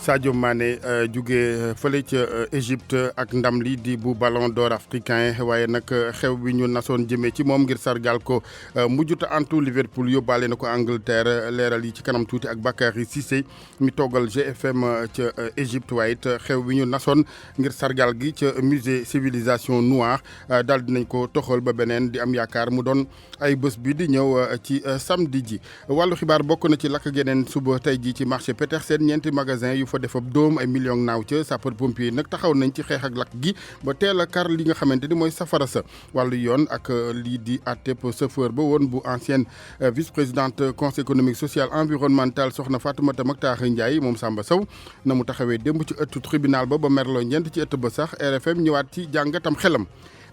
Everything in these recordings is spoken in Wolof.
Sadio Mané jóge fële ca Égypte ak ndam li di bu ballon d'or africain waaye nag xew bi ñu nasoon jëmee ci moom ngir sargal ko mujjuta antu Liverpool yóbbaale na ko Angleterre leeral yi ci kanam tuuti ak Bakary Cissé mi toggal GFM ca Égypte waaye it xew bi ñu nasoon ngir sargal gi ca musée civilisation noire daal dinañ ko toxal ba beneen di am yaakaar mu doon ay bés bi di ñëw ci samedi ji wàllu xibaar bokk na ci lakk geneen suba tey ji ci marché Petersen ñeenti magasin yu fa def ab dóom ay millions naaw ca sapeur pompier nag taxaw nañ ci xeex ak lakk gi ba teel a kar li nga xamante ni mooy safara sa wàllu yoon ak lii di àtteb chauffeur ba woon bu ancienne vice présidente conseil économique social environnemental soxna Fatoumata Mactar Ndiaye moom Samba Sow na mu taxawee démb ci ëttu tribunal ba merloo ñeent ci ëtt ba sax RFM ñëwaat ci jàngatam xelam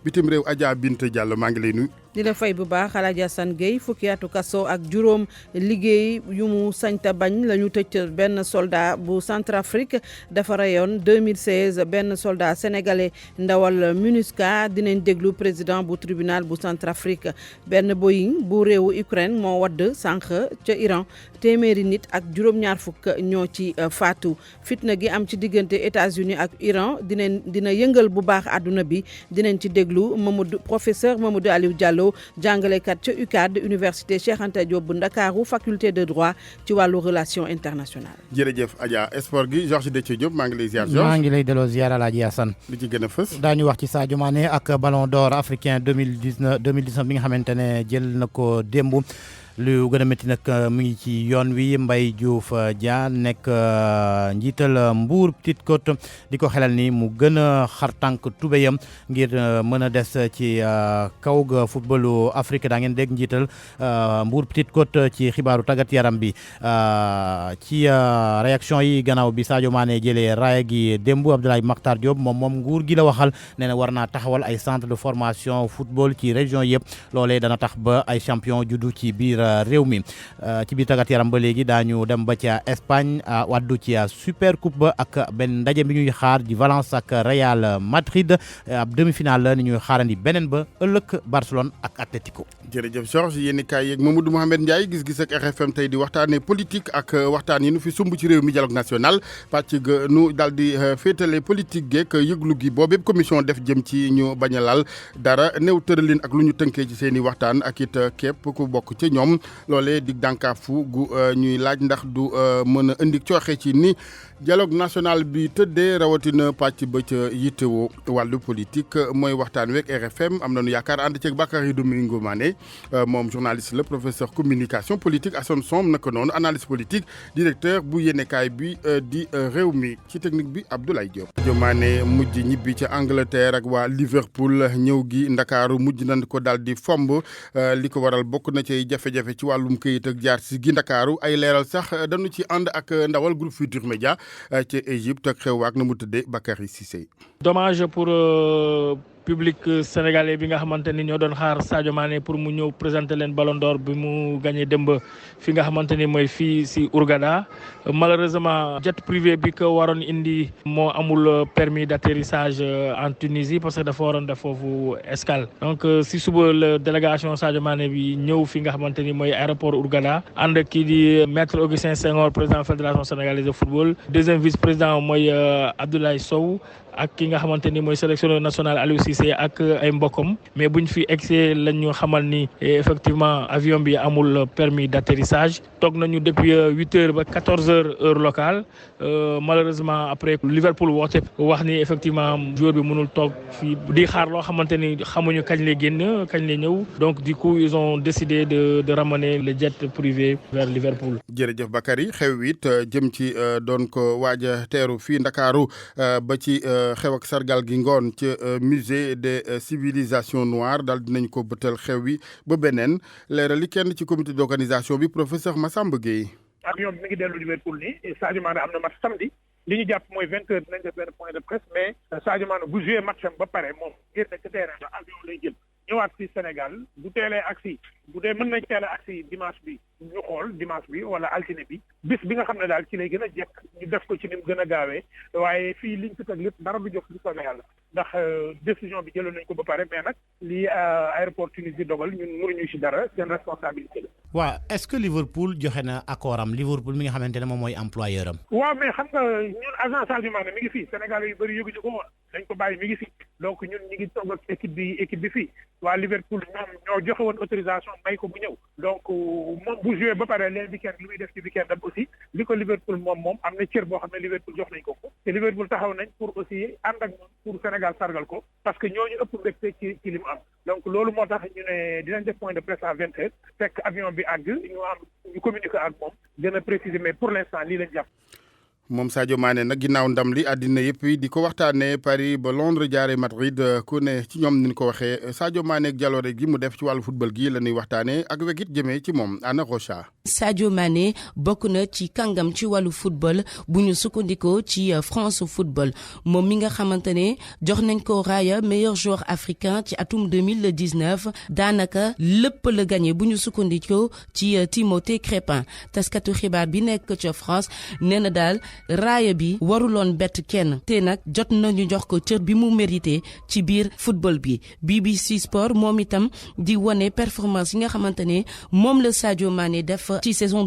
bitim réew Adja Binte Diallo maa ngi lay nuyu. di la fay bu baax Alaaji Assane Gueye fukki atu kaso ak juróom liggéey yu mu sañta bañ la ñu tëj benn soldat bu Centrafrique dafa rayoon 2016 benn soldat sénégalais ndawal MINUSCA dinañ déglu président bu tribunal bu Centrafrique benn Boeing bu réewu Ukraine moo wadd sànq ca Iran téeméeri nit ak juróom-ñaar fukk ñoo ci faatu fitna gi am ci diggante États-Unis ak Iran dina yëngal bu baax àdduna bi dinañ ci déglu professeur Mamadou Aliou Diallo jàngalekat ca UCAD université Cheikh Anta Diop bu Ndakaaru faculté de droit ci wàllu relation internationale. jërëjëf Adja sport gi Georges Déthié Diop maa ngi lay ziar. Georges maa ngi lay delloo ziar Alaaji Assane. li ci gën a fës. daañu wax ci Sadio Mané ak ballon d'or africain 2019 bi nga xamante ne jël na ko démb. lu gën a métti nag mu ngi ci yoon wi Mbaye Diouf Dia nekk njiital Mbour Petite Côte di ko xelal ni mu gën a xar tànk tubéyam ngir mën a des ci kaw ga footballu Afrique daa ngeen dégg njiital Mbour Petite Côte ci xibaaru tàggat yaram bi ci réaction yi gannaaw bi Sadio Mané jëlee raaya gi démb Abdoulaye Makhtar Diop moom nguur gi la waxal nee na war naa taxawal ay centre de formation football ci région yëpp loolee dana tax ba ay champion juddu ci biir réew mi ci biir tàggat yaram ba léegi daañu dem ba ca Espagne waddu ci super coupe ba ak benn ndaje bi ñuy xaar di Valence ak Real Madrid ab demi-finale la ni ñuy xaarandi beneen ba ëllëg Barcelone ak Atlético. jërëjëf Georges yéen kaay yeeg Mamadou Mouhamed Ndiaye gis-gis ak RFM tey di waxtaanee politique ak waxtaan yi nu fi sumb ci réew mi dialogue national pàcc ga nu daal di féetale politique geek yëglu gi boobu commission def jëm ci ñu bañ a laal dara néew tëralin ak lu ñu tënkee ci seen i waxtaan ak it képp ku bokk ci ñoom loolee di dànkaafu gu ñuy laaj ndax du mën a indi cooxe ci ni dialogue national bi tëddee rawatina pàcc ba ca yittewoo wàllu politique mooy waxtaan week RFM am nañu yaakaar ànd ceeg Bakary Domingo Mané moom journaliste la professeur communication politique Assane Som naka noonu analyse politique directeur bu yéenekaay bi di réew mi ci technique bi Abdoulaye Diop. Sadio Mané mujj ñibbi ca Angleterre ak waa Liverpool ñëw gi Ndakaaru mujj nañ ko daal di fomb li ko waral bokk na ci jafe-jafe ci wàllum këyit ak jaar si gi Ndakaaru ay leeral sax dañu ci ànd ak ndawal groupe Futurs Médias ci Égypte ak xew waak na mu tëddee Bakary Cissé. Dommage pour public sénégalais bi nga xamante ni ñoo doon xaar Sadio Mané pour mu ñëw présenter leen Ballon d'Or bi mu gagné démb fi nga xamante ni mooy fii si Hurghada malheureusement jet privé bi ko waroon indi moo amul permis d'atterrissage en Tunisie parce que dafa waroon def foofu escale donc si suba la délégation Sadio Mané bi ñëw fi nga xamante ni mooy aéroport Hurghada ànd kii di maître Augustin Senghor président fédération sénégalaise de football deuxième vice-président mooy Abdoulaye Sow ak ki nga xamante ni mooy sélectionneur national Aliou Cissé ak ay mbokkam mais buñ fi egsee lañ ñu xamal ni effectivement avion bi amul permis d'atterrissage toog nañu depuis 8h ba 14h heure locale malheureusement après Liverpool woote wax ni effectivement joueur bi mënul toog fii di xaar loo xamante ni xamuñu kañ lay génn kañ lay ñëw donc du coup ils ont décidé de ramener le jet privé vers Liverpool. jërëjëf Bakary xew it jëm ci doon ko waaj a teeru fii Ndakaaru ba ci xew ak sargal gi ngoon ci musée des civilisations noires daal dinañ ko bëtal xew wi ba beneen leeral li kenn ci comité d'organisation bi professeur Massamba Gueye. avion bi mi ngi dellu Liverpool nii Sadio Mané am na match samedi li ñu jàpp mooy 20h dinañ def benn point de presse mais Sadio Mané bu joué match am ba pare moom génn ci terrain ba avion lay jël ñëwaat fii Sénégal bu teelee agsi bu dee mën nañ teel a agsi dimanche bi ñu xool dimanche bi wala altine bi bis bi nga xam ne daal ci lay gën a jekk ñu def ko ci ni mu gën a gaawee waaye fii liñ fi teg lépp dara du jóg ci soobee yàlla. ndax décision bi jëloon nañ ko ba pare mais nag lii aéroport Tunisie dogal ñun mënuñu ci dara seen responsabilité la. waaw est-ce que Liverpool joxe na accord am Liverpool mi nga xamante ne moom mooy employeur am. waaw mais xam nga ñun agent Sadio Mané mi ngi fii Sénégal yu bëri yëguñu ko woon dañ ko bàyyi mi ngi fii donc ñun ñi ngi toog ak équipe bi fii waa Liverpool ñoo joxe woon autorisation may ko bu ñëw donc moom bu joué ba pare les week-end lu muy def ci week-end am aussi li ko Liverpool moom am na cër boo xam ne Liverpool jox nañ ko te Liverpool taxaw nañ pour aussi ànd ak moom pour Sénégal sargal ko parce que ñooñu ëpp mbégte ci li mu am donc loolu moo tax ñu ne dinañ def point de presse à 20h fekk avion bi àgg ñu communiquer ak moom gën a préciser mais pour l'instant lii lañ jàpp. moom Sadio Mané nag ginnaaw ndam li àddina yëpp di ko waxtaanee Paris ba Londres jaaree Madrid ku ne ci ñoom ni ñu ko waxee Sadio Mané ak jaloore gi mu def ci wàllu football gi la ñuy waxtaanee ak wekit jëmee ci moom Anna Rocha. Sadio Mané bokk na ci kàngam ci wàllu football bu ñu sukkandikoo ci France Football moom mi nga xamante ne jox nañ ko raaya meilleur joueur africain ci atum 2019 daanaka lépp la gagné bu ñu sukkandikoo ci Timothée Crépin taskatu xibaar bi nekk ca France nee na daal. raaya bi waruloon bett kenn te nag jot nañu jox ko cër bi mu mérité ci biir football bi BBC Sport moom itam di wane performance yi nga xamante ne moom la Sadio Mané def ci saison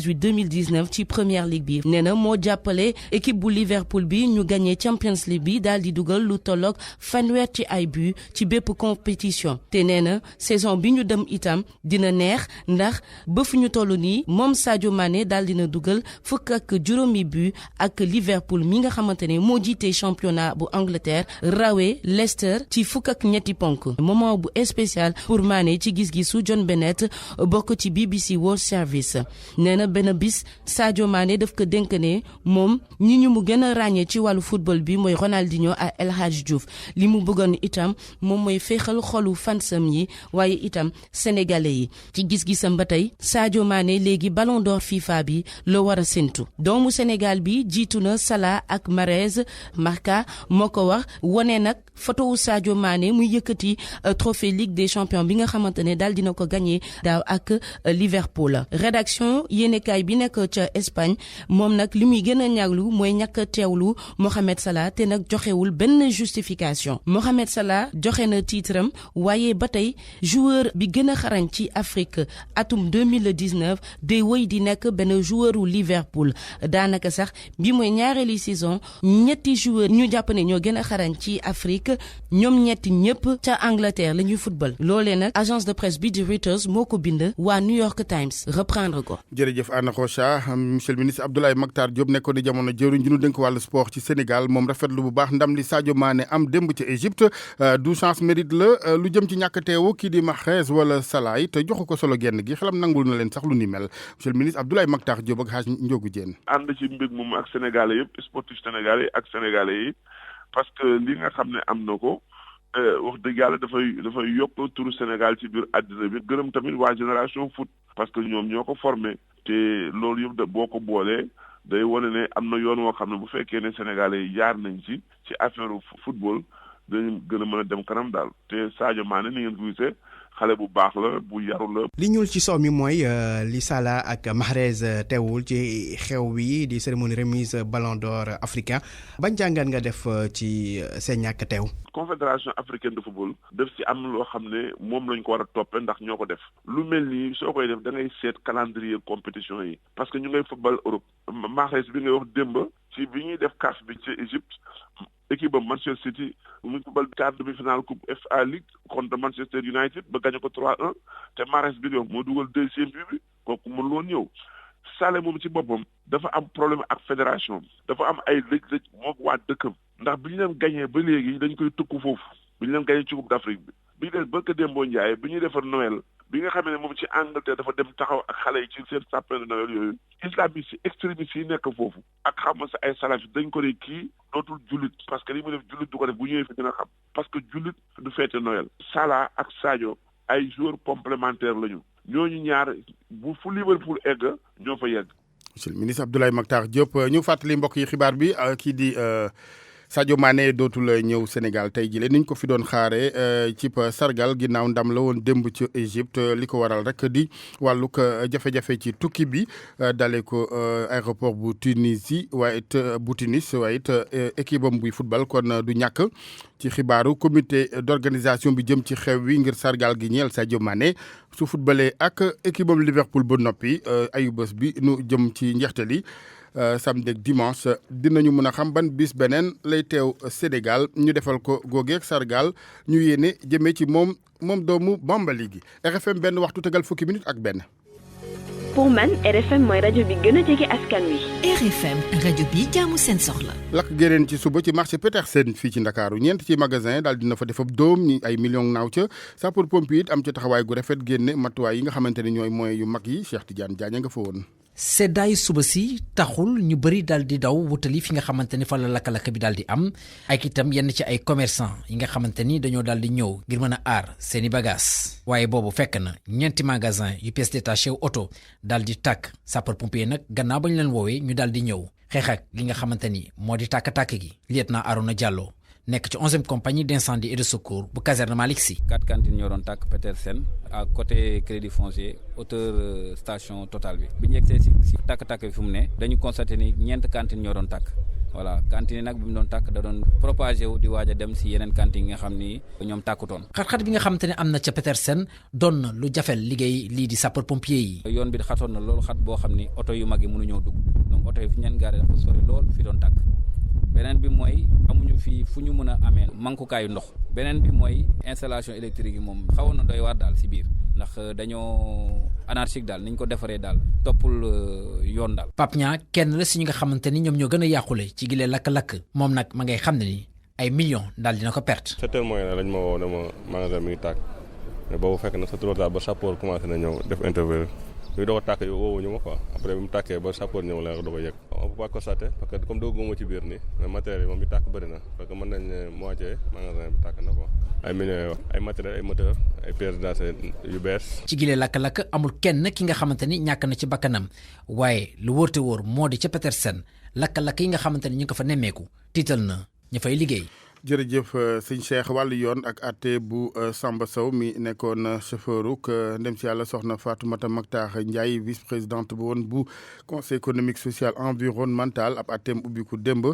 2018-2019 ci Premier League bi nee na moo jàppale équipe bu Liverpool bi ñu gagné Champions League bi daal di dugal lu tolloog fanweer ci ay but ci bépp compétition te nee na saison bi ñu dem itam dina neex ndax ba fu ñu toll nii moom Sadio Mané daal dina dugal fukk ak juróomi but ak Liverpool mi nga xamante ne moo jiite championnat bu Angleterre rawee Leicester ci fukk ak ñetti ponk moment bu spécial pour Mané ci gis-gisu John Bennett bokk ci BBC World Service nee na benn bis Sadio Mané daf ko dénk ne moom ñi ñu mu gën a ràññee ci wàllu football bi mooy Ronaldinho ak El Hadji Diouf li mu bëggoon itam moom mooy féexal xolu fansam yi waaye itam sénégalais yi ci gis-gisam ba tey Sadio Mané léegi Ballon d'Or FIFA bi la war a séntu doomu Sénégal bi jiitu na Salah ak Mahrez Marca moo ko wax wane nag photo wu Sadio Mané muy yëkkati trophée Ligue des Champions bi nga xamante ne daal dina ko gagné daaw ak Liverpool. rédaction yéenekaay bi nekk ca Espagne moom nag li muy gën a ñaaglu mooy ñàkk a teewlu Mohamed Salah te nag joxewul benn justification Mohamed Salah joxe na titre am waaye ba tey joueur bi gën a xarañ ci Afrique atum 2019 day wëy di nekk benn joueur wu Liverpool daanaka sax bi mooy ñaareeli saison ñetti joueur ñu jàpp ne ñoo gën a xarañ ci Afrique ñoom ñetti ñëpp ca Angleterre la ñuy football loolee nag agence de presse bi di Reuters moo ko bind waa New York Times reprendre ko. jërëjëf Anna Rocha monsieur le ministre Abdoulaye Mactar Diop nekkoon di jamono jëwriñ ji ñu dénk wàllu sport ci Sénégal moom rafetlu bu baax ndam li Sadio Mané am démb ci Égypte du chance mérite la lu jëm ci ñàkk teewu kii di Mahrez wala Salah te joxu ko solo genn gi xelam nangul na leen sax lu ni mel monsieur le ministre Abdoulaye Mactar Diop ak Hadj Ndiogou Diène. ànd ci mbir moom ak sénégalais yëpp sportif sénégalais ak sénégalais yi parce que li nga xam ne am na ko wax dëgg yàlla dafay yokk turu Sénégal ci biir àddina bi gërëm tamit waa génération foot parce que ñoom ñoo ko formé te loolu yëpp boo ko boolee day wane ne am na yoon woo xam ne bu fekkee ne sénégalais yi jaar nañ ci affaire football dañu gën a mën a dem kanam daal te Sadio Mané ni ngeen ko gisee xale bu baax la bu yaru la. li ñuul ci soow mi mooy li Salah ak Mahrez teewul ci xew wi di cérémonie remise Ballon d'Or africain ban jàngat nga def ci seen ñàkk teew. confédération africaine de football def ci am loo xam ne moom lañ ko war a toppee ndax ñoo ko def lu mel nii soo koy def da ngay seet calendrier compétition yi parce que ñu ngay football Europe Mahrez bi ngay wax démb ci bi ñuy def CAF bi ci Égypte équipe ba Manchester City mu ngi football quart demi-finale coupe FA League contre Manchester United ba gagné ko 3-1 te Mahrez bi yow moo dugal deuxième bi kooku mën loon ñëw Salah moom ci boppam dafa am problème ak fédération dafa am ay lëj-lëj moom waa dëkkam ndax bi ñu leen gagné ba léegi dañ koy tëkku foofu bi ñu leen gagné ci coupe d'Afrique bi ñu leen barka Dembo Ndiaye bi ñuy defar Noël bi nga xam ne moom ci Angleterre dafa dem taxaw ak xale yi ci seen sapin de Noël yooyu islamiste yi extrémistes yi nekk foofu ak xam nga sa ay salafis dañ ko ne kii dootul jullit parce que li mu def jullit du ko def bu ñëwee fi dina xam parce que jullit du feete Noël. Salah ak Sadio ay joueurs complémentaires lañu ñooñu ñaar bu fu Liverpool egg ñoo fa yegg. monsieur le ministre Abdoulaye Mactar Diop ñu fàttali mbokk yi xibaar bi kii di Sadio Mané dootul ñëw Sénégal tey jii ni ñu ko fi doon xaaree ci sargal ginnaaw ndam la woon démb ci Égypte li ko waral rek di wàllug jafe-jafe ci tukki bi dalee ko aéroport bu Tunisie waaye it bu Tunis waaye it équipe am buy football kon du ñàkk ci xibaaru comité d'organisation bi jëm ci xew wi ngir sargal gi ñeel Sadio Mané su footballee ak équipe am Liverpool ba noppi ayu bés bi nu jëm ci njeexte li samedi ak dimanche dinañu mën a xam ban bis beneen lay teew Sénégal ñu defal ko googeeg sargal ñu yéene jëmee ci moom doomu Bambali gi RFM benn waxtu tegal fukki minutes ak benn. pour man RFM mooy rajo bi gën a jege askan wi. RFM rajo bi jaamu seen soxla. lakk géneen ci suba ci marché Petersen fii ci Ndakaaru ñeent ci magasin daal dina fa def ab dóom ñi ay millions naaw ca sapeur pompier it am ca taxawaay gu rafet génne matuwaay yi nga xamante ne ñooy moyens yu mag yi Cheikh Tidiane Diagne nga fa woon. seddaay suba si taxul ñu bëri daal di daw wutali fi nga xamante ni fa la lakk-lakk bi daal di am ak itam yenn ci ay commerçant yi nga xamante ni dañoo daal di ñëw ngir mën a aar seeni bagages waaye boobu fekk na ñeenti magasin yu pièces détachées auto daal di tàkk sapeur pompier nag gannaaw ba ñu leen woowee ñu daal di ñëw xeex ak li nga xamante ni moo di tàkk-tàkk gi lieutenant Arouna Diallo nekk ci 11e compagnie d'incendie et de secours bu caserne Malick Sy. 4 cantines ñoo doon tàkk Petersen à côté crédit foncier hauteur station Total bi ñu yegsee si tàkk-tàkk bi fu mu ne dañu constaté ni 4 cantines ñoo doon tàkk voilà cantine nag bi mu doon tàkk da doon propagé wu di waaj a dem si yeneen cantines yi nga xam ni ñoom tàkkutoon. xat-xat bi nga xamante ne am na ca Petersen doon na lu jafel liggéey lii di sapeur pompier yi. yoon bi xatoon na loolu xat boo xam ni oto yu mag yi mënuñoo dugg donc oto yi fi ñu leen gaaree dafa sori lool fi doon tàkk. beneen bi mooy amuñu fii fu ñu mën a amee mankukaayu ndox beneen bi mooy installation électrique yi moom xawoon na doy waar daal si biir ndax dañoo anarchique daal ni ñu ko defaree daal toppul yoon daal. Pape Niang kenn la si ñi nga xamante ni ñoom ñoo gën a yàqule ci gilee lakk-lakk moom nag ma ngay xam ne ni ay millions daal dina ko perte. 7 heures mooy lañ ma woo dama magasin mi ngi tàkk mais boobu fekk na sa trop tard ba sapeur commencé na ñëw def intervenir bi doo ko tàkk yow woowuñu ma quoi après bi mu tàkkee ba sapeur ñëw la doo ko yëg on peut pas constater parce que comme dooguma ci biir nii mais matériel yi moom bi tàkk bëri na parce que mën nañ ne moitié magasin bi tàkk na quoi ay millions ay matériel ay moteur ay pièces détachées yu bees. ci gilee lakk-lakk amul kenn ki nga xamante ni ñàkk na ci bakkanam waaye lu wóor te wóor moo di ca Petersen lakk-lakk yi nga xamante ni ñu ngi ko fa nemmeeku tiital na ñu fay liggéey. jërëjëf sëñ Cheikh wàllu yoon ak àtte bu Samba Sow mi nekkoon chauffeuruk ndem si yàlla soxna Fatoumata Mactar Ndiaye vice présidente bu woon bu conseil économique social environnemental ab àtteem ubbiku démb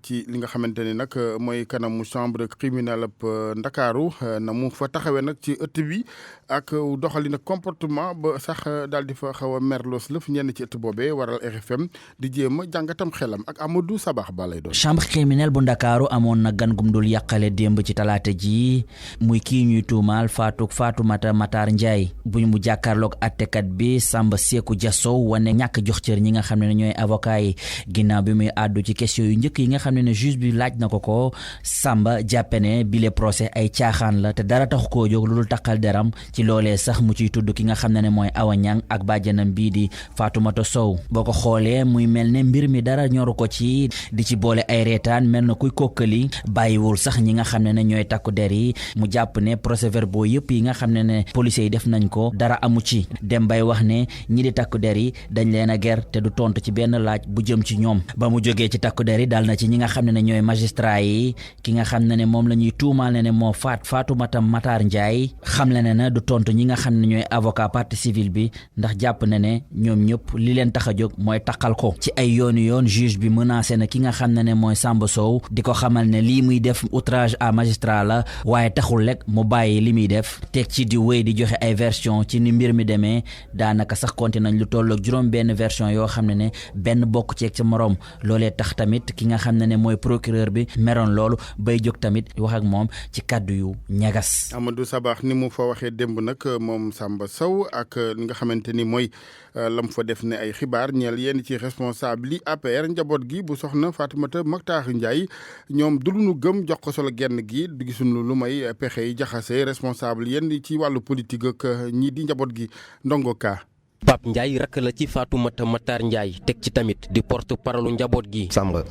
ci li nga xamante ni nag mooy kanamu chambre criminelle ab Ndakaaru na mu fa taxawee nag ci ëtt bi ak doxali nag comportement ba sax daal di fa xaw a merlos lëf ñenn ci ëtt boobee waral RFM di jéem a jàngatam xelam ak Amadou Sabax ba lay doon. chambre criminelle bu Ndakaaru amoon na gum dul yàqale démb ci talaata ji muy kii ñuy tuumaal Fatoumata Matar Ndiaye bu mu jàkkaarloog attekat bi Samba Seeku Diasow wane ñàkk jox cër ñi nga xam ne ñooy avocat yi ginnaaw bi muy àddu ci question yu njëkk yi nga xam ne juge bi laaj na ko Samba jàppe ne bile procès ay caaxaan la te dara taxu koo jóg lu dul taqal deram ci loolee sax mu ciy tudd ki nga xam ne mooy Awa Niang ak bàjjanam bii di Fatoumata Sow boo ko xoolee muy mel ne mbir mi dara ñoru ko ci di ci boole ay reetaan mel na kuy kokkali bàyyiwul sax ñi nga xam ne ñooy takku der yi mu jàpp ne procès-verbaux yëpp yi nga xam ne policiers yi def nañ ko dara amu ci dem bay wax ne ñi di takku der yi dañ leen a ger te du tontu ci benn laaj bu jëm ci ñoom ba mu jógee ci takku der yi dal na ci ñi nga xam ne ñooy magistrat yi ki nga xam ne moom la ñuy tuumaal ne moo faat Fatoumata Matar Ndiaye xam le ne du tontu ñi nga xam ne ñooy avocat partie civile bi ndax jàpp ne ñoom ñëpp li leen tax a jóg mooy taqal ko ci ay yoon juge bi menacé na ki nga xam ne mooy Samba Sow di ko xamal ne lii muy def outrage à magistrat la waaye taxul rek mu bàyyi li muy def teg ci di wéy di joxe ay version ci ni mbir mi demee daanaka sax compté nañ lu tolloog juróom benn version yoo xam ne benn bokk ceeg ci morom loolee tax tamit ki nga xam ne mooy procureur bi meroon loolu bay jóg tamit wax ak moom ci kàddu yu ñagas. Amadou Sabax ni mu fa waxee démb nag moom Samba Sow ak li nga xamante ni mooy lam fa def ne ay xibaar ñeel yenn ci responsable yi APR njaboot gi bu soxna Fatoumata Mactar Ndiaye ñoom du lu gëm jox ko solo genn gi di gisuñu lu may pexe yi jaxase responsable yenn ci wàllu politique ak ñii di njaboot gi ndongo ka Pape Ndiaye rakk la ci Fatoumata Matar Ndiaye teg ci tamit di porte-parole njaboot gi. Samba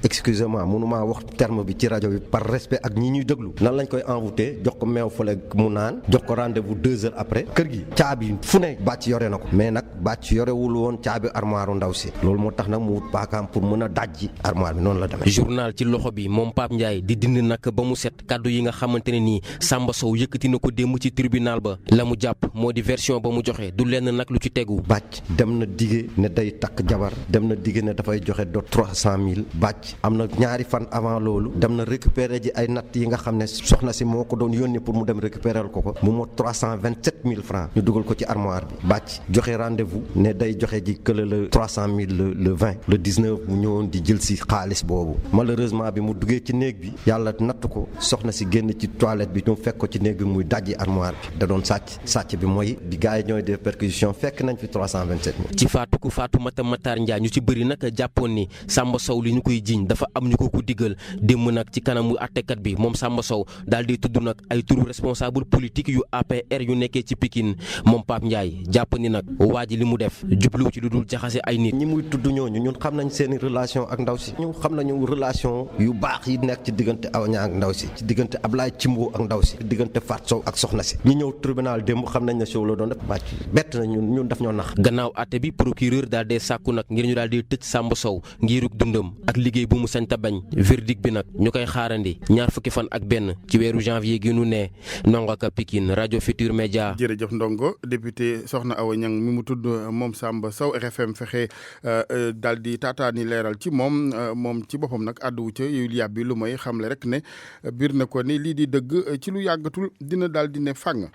excusez-moi mënuma wax terme bi ci rajo bi par respect ak ñi ñuy déglu nan lañ koy envoûté jox ko meew fële mu naan jox ko rendez-vous 2 heures après kër gi caabi fu ne bàcc yore na ko mais nag bàcc yorewul woon caabi armoire ndaw si loolu moo tax nag mu wut paakaam pour mën a dajji armoire bi noonu la demee. journal ci loxo bi moom Pape Ndiaye di dindi nag ba mu set kaddu yi nga xamante ne nii Samba Sow yëkkati na ko démb ci tribunal ba la mu jàpp moo di version ba mu joxe du lenn nag lu ci tegu. bàcc dem na dige ne day takk jabar dem na dige ne dafay joxe do 300 000 bàcc am na ñaari fan avant loolu dem na récupérer ji ay natt yi nga xam ne soxna si moo ko doon yónni pour mu dem récupérer ko mu mot 327 000 francs ñu dugal ko ci armoire bi bàcc joxe rendez-vous ne day joxe ji kële le 300 000 le 20 le 19 mu ñëwoon di jël si xaalis boobu malheureusement bi mu duggee ci néeg bi yàlla natt ko soxna si génn ci toilette bi ñu fekk ko ci néeg bi muy dajji armoire bi da doon sàcc bi mooy bi gars yi ñooy def perquisition fekk nañ fi 327 000. ci faatu Fatoumata Matar Ndiaye ñu ci bëri nag jàppoon ni Samba Sow li ñu koy jiiñ dafa am ñu ko diggal démb nag ci kanamu àttekat bi moom Samba Sow daal di tudd nag ay turu responsable politique yu APR yu nekkee ci Pikine moom Pape Ndiaye jàpp ni nag waa ji li mu def jublu ci lu dul jaxase ay nit. ñi muy tudd ñooñu ñun xam nañ seeni relation ak ndaw si ñu xam nañu relation yu baax yi nekk ci diggante Awa Niang ak ndaw si ci diggante Ablaye Cimbo ak ndaw si ci diggante Fatou Sow ak soxna si ñi ñëw tribunal démb xam nañ ne Sow la doon def bàcc bett na ñun daf ñoo nax. gannaaw àtte bi procureur daal dee sàkku nag ngir ñu daal di tëj Samba Sow ngiruk dundam ak liggéey bu mu sañ ta bañ verdict bi nag ñu koy xaarandi 20 fan ak benn ci weeru janvier gi nu ne Ndongo Ka Pikine rajo Futur Média. jërëjëf Ndongo député soxna Awa Niang mi mu tudd moom Samba Sow RFM fexe daal di taataani leeral ci moom ci boppam nag àdduwu ca yooyu yàbbi lu may xamle rek ne biir na ko ni lii di dëgg ci lu yàggatul dina daal di ne fàng.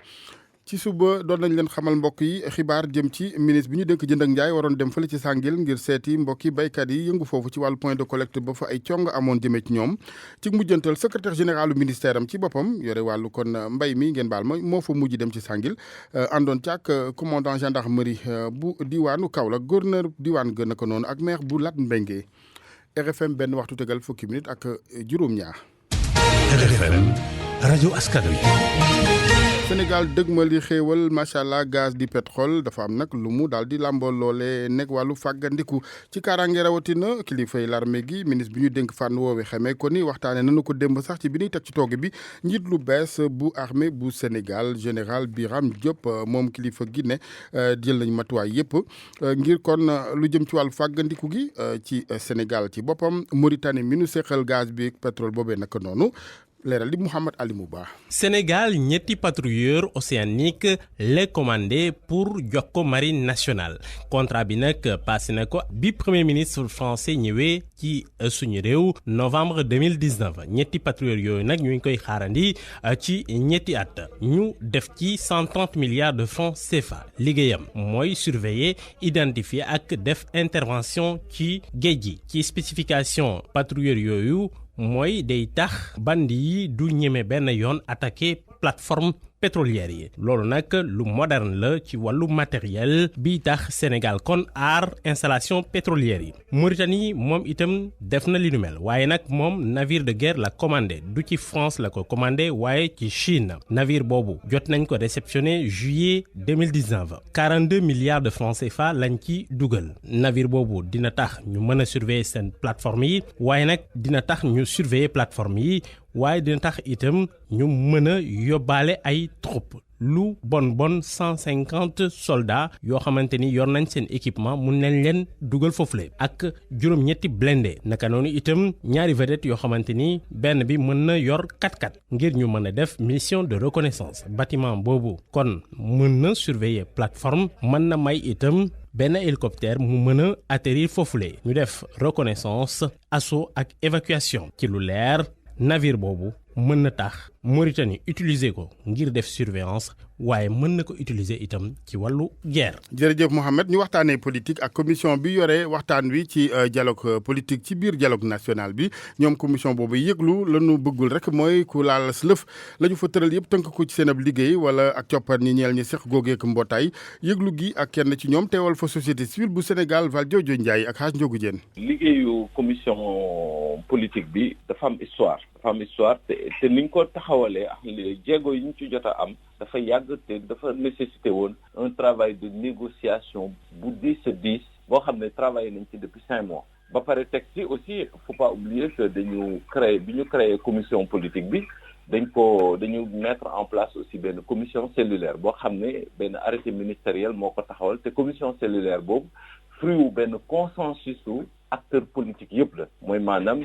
ci suba doon nañ leen xamal mbokk yi xibaar jëm ci ministre bi ñu dénk jënd ak njaay waroon dem fële ci Sàngil ngir seeti mbokki baykat yi yëngu foofu ci wàllu point de collecte ba fa ay cong amoon jëmee ci ñoom ci mujjantal secrétaire général du ministère am ci boppam yore wàllu kon mbay mi ngeen baal ma moo fa mujj dem ci Sàngil àndoon ci ak commandant gendarmerie bu diwaanu Kaolack gouverneur diwaan gën a ko noonu ak maire bu Lat Mbengue RFM benn waxtu tegal fukki minute ak juróom-ñaar. RFM rajo askan wi. Sénégal dëgmali xéewal macha allah gaz di pétrole dafa am nag lu mu daal di làmboo loole nekk wàllu fàggandiku ci kaaraange rawatina kilifay l'armée gi ministre bi ñu dénk fànn woowe xamee ko ni waxtaane nanu ko démb sax ci bi ñuy teg ci tooge bi njiit lu bees bu armée bu Sénégal général Birame Diop moom kilifa gi ne jël nañ matuwaay yëpp ngir kon lu jëm ci wàllu fàggandiku gi ci Sénégal ci boppam Mauritanie mi nu seqal gaz bi pétrole boobee naka noonu. leeral li Mouhamed Ali Mouba. Sénégal ñetti patrouilleur océanique la commandé pour jox ko marine nationale contrat bi nag passé na ko bi premier ministre français ñëwee ci suñu réew novembre 2019 ñetti patrouilleur yooyu nag ñu ngi koy xaarandi ci ñetti at ñu def ci 130 milliards de francs CFA liggéeyam mooy surveiller identifier ak def intervention ci géej gi ci spécification patrouilleur yooyu. mooy day tax bandi yi du ñeme benn yoon attaqué plateforme pétrolière yi loolu nag lu moderne la ci wàllu matériel bi tax Sénégal kon aar installation pétrolière yi Mauritanie moom itam def na li nu mel waaye nag moom navire de guerre la commandé du ci France la ko commandé waaye ci Chine navire boobu jot nañ ko réceptionné juillet 2019 42 milliards de francs CFA lañ ci dugal navire boobu dina tax ñu mën a surveiller seen plateforme yi waaye nag dina tax ñu surveiller plateforme yi waaye dina tax itam ñu mën a yóbbaale ay troupes lu bon 150 soldats yoo xamante ni yor nañ seen équipement mun nañ leen dugal foofule ak juróom-ñetti blindé naka noonu itam ñaari vedette yoo xamante ni benn bi mën na yor 4x4 ngir ñu mën a def mission de reconnaissance bâtiment boobu kon mën na surveiller plateforme mën na may itam benn hélicoptère mu mën a atterrir foofule ñu def reconnaissance assaut ak évacuation ci lu leer navire boobu mën na tax Mauritanie utiliser ko ngir def surveillance waaye mën na ko utiliser itam ci wàllu guerre. jërëjëf Mohamed ñu waxtaanee politique ak commission bi yore waxtaan wi ci dialogue politique ci biir dialogue national bi ñoom commission boobu yëglu la ñu bëggul rek mooy ku laal lëf la ñu fa tëral yëpp tënk ko ci seen ab liggéey wala ak coppar ñi ñeel ñi seq googeek mbootaay yëglu gi ak kenn ci ñoom teewal fa société civile bu Sénégal Valdiodio Ndiaye ak Hadj Ndiogou Diène. liggéeyu commission politique bi dafa am histoire te niñ ko taxawalee ak jéego yi ñu ci jot a am dafa yàgg yàgg te dafa nécessité woon un travail de négociation bu 10 boo xam ne travaillé nañ ci depuis 5 mois. ba pare teg ci aussi faut pas oublier que bi ñu créé commission politique bi dañu mettre en place aussi benn commission cellulaire boo xam ne benn arrêté ministériel moo ko taxawal te commission cellulaire boobu fruit wu benn consensus su acteurs politiques yëpp la mooy maanaam